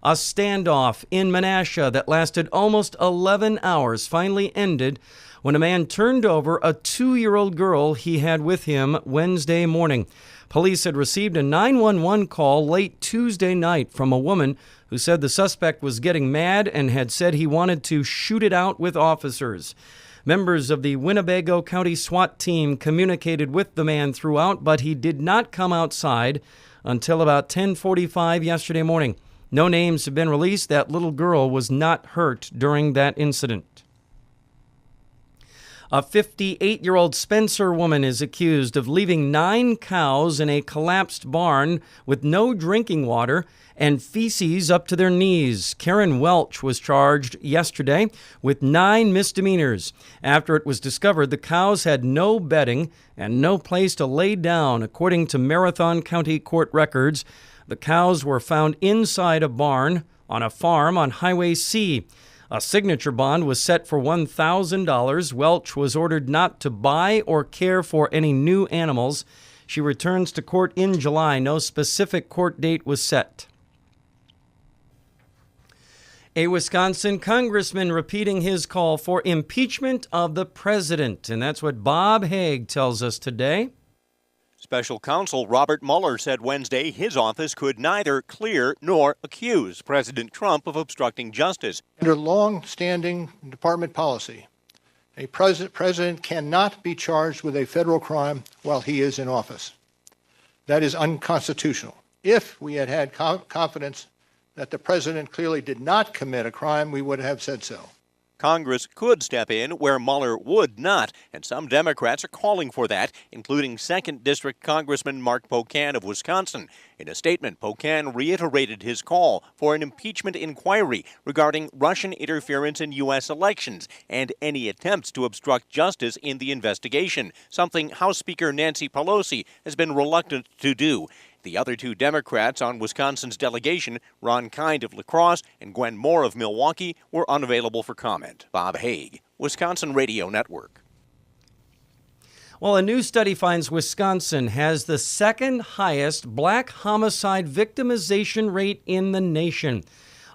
A standoff in Menasha that lasted almost 11 hours finally ended when a man turned over a 2-year-old girl he had with him Wednesday morning. Police had received a 911 call late Tuesday night from a woman who said the suspect was getting mad and had said he wanted to shoot it out with officers. Members of the Winnebago County SWAT team communicated with the man throughout, but he did not come outside until about 10:45 yesterday morning. No names have been released. That little girl was not hurt during that incident. A 58-year-old Spencer woman is accused of leaving 9 cows in a collapsed barn with no drinking water and feces up to their knees. Karen Welch was charged yesterday with 9 misdemeanors after it was discovered the cows had no bedding and no place to lay down, according to Marathon County Court records. The cows were found inside a barn on a farm on Highway C. A signature bond was set for $1,000. Welch was ordered not to buy or care for any new animals. She returns to court in July. No specific court date was set. A Wisconsin congressman repeating his call for impeachment of the president. And that's what Bob Haig tells us today. Special counsel Robert Mueller said Wednesday his office could neither clear nor accuse President Trump of obstructing justice. Under long-standing department policy, a president cannot be charged with a federal crime while he is in office. That is unconstitutional. If we had had confidence that the president clearly did not commit a crime, we would have said so. Congress could step in where Mueller would not, and some Democrats are calling for that, including 2nd District Congressman Mark Pocan of Wisconsin. In a statement, Pocan reiterated his call for an impeachment inquiry regarding Russian interference in U.S. elections and any attempts to obstruct justice in the investigation, something House Speaker Nancy Pelosi has been reluctant to do. The other 2 Democrats on Wisconsin's delegation, Ron Kind of La Crosse and Gwen Moore of Milwaukee, were unavailable for comment. Bob Haig, Wisconsin Radio Network. Well, a new study finds Wisconsin has the 2nd highest black homicide victimization rate in the nation,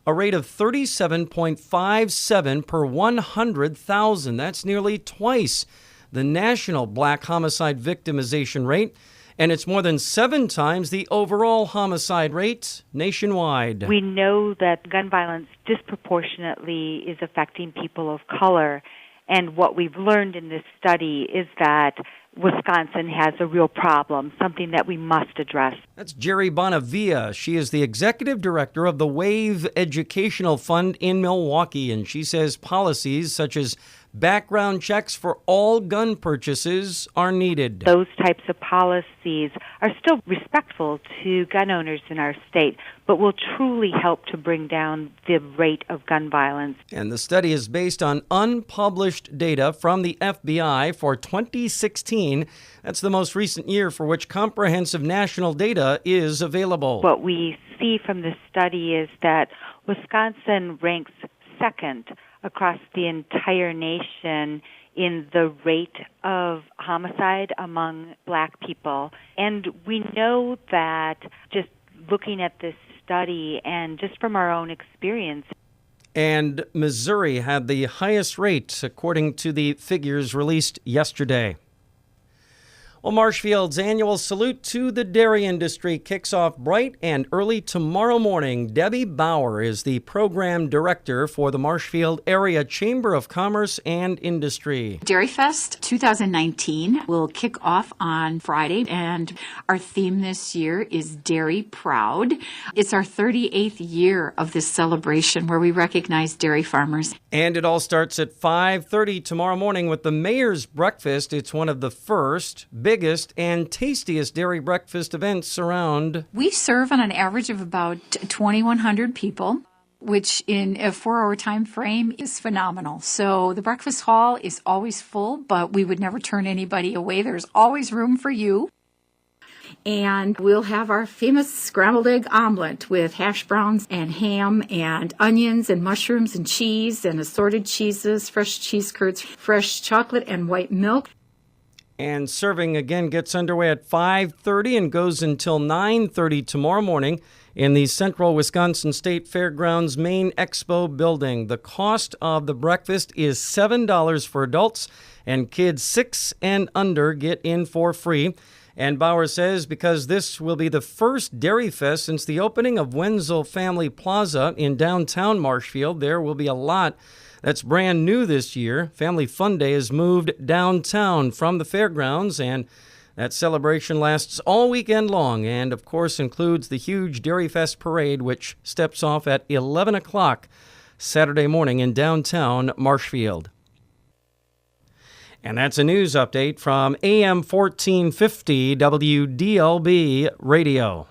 a rate of 37.57 per 100,000. That's nearly twice the national black homicide victimization rate. And it's more than 7 times the overall homicide rate nationwide. We know that gun violence disproportionately is affecting people of color. And what we've learned in this study is that Wisconsin has a real problem, something that we must address. That's Jerry Bonavia. She is the executive director of the WAVE Educational Fund in Milwaukee. And she says policies such as background checks for all gun purchases are needed. Those types of policies are still respectful to gun owners in our state, but will truly help to bring down the rate of gun violence. And the study is based on unpublished data from the FBI for 2016. That's the most recent year for which comprehensive national data is available. What we see from this study is that Wisconsin ranks 2nd across the entire nation in the rate of homicide among black people. And we know that just looking at this study and just from our own experience. And Missouri had the highest rate, according to the figures released yesterday. Well, Marshfield's annual Salute to the Dairy Industry kicks off bright and early tomorrow morning. Debbie Bauer is the program director for the Marshfield Area Chamber of Commerce and Industry. Dairy Fest 2019 will kick off on Friday, and our theme this year is Dairy Proud. It's our 38th year of this celebration where we recognize dairy farmers. And it all starts at 5:30 tomorrow morning with the Mayor's Breakfast. It's one of the first, biggest, and tastiest dairy breakfast events around. We serve on an average of about 2,100 people, which in a 4-hour time frame is phenomenal. So the breakfast hall is always full, but we would never turn anybody away. There's always room for you. And we'll have our famous scrambled egg omelet with hash browns and ham and onions and mushrooms and cheese and assorted cheeses, fresh cheese curds, fresh chocolate and white milk. And serving again gets underway at 5:30 and goes until 9:30 tomorrow morning. in the Central Wisconsin State Fairgrounds main expo building. The cost of the breakfast is $7 for adults, and kids 6 and under get in for free. And Bauer says because this will be the first Dairy Fest since the opening of Wenzel Family Plaza in downtown Marshfield, there will be a lot that's brand new this year. Family Fun Day has moved downtown from the fairgrounds, and that celebration lasts all weekend long and, of course, includes the huge Dairy Fest parade, which steps off at 11 o'clock Saturday morning in downtown Marshfield. And that's a news update from AM 1450 WDLB Radio.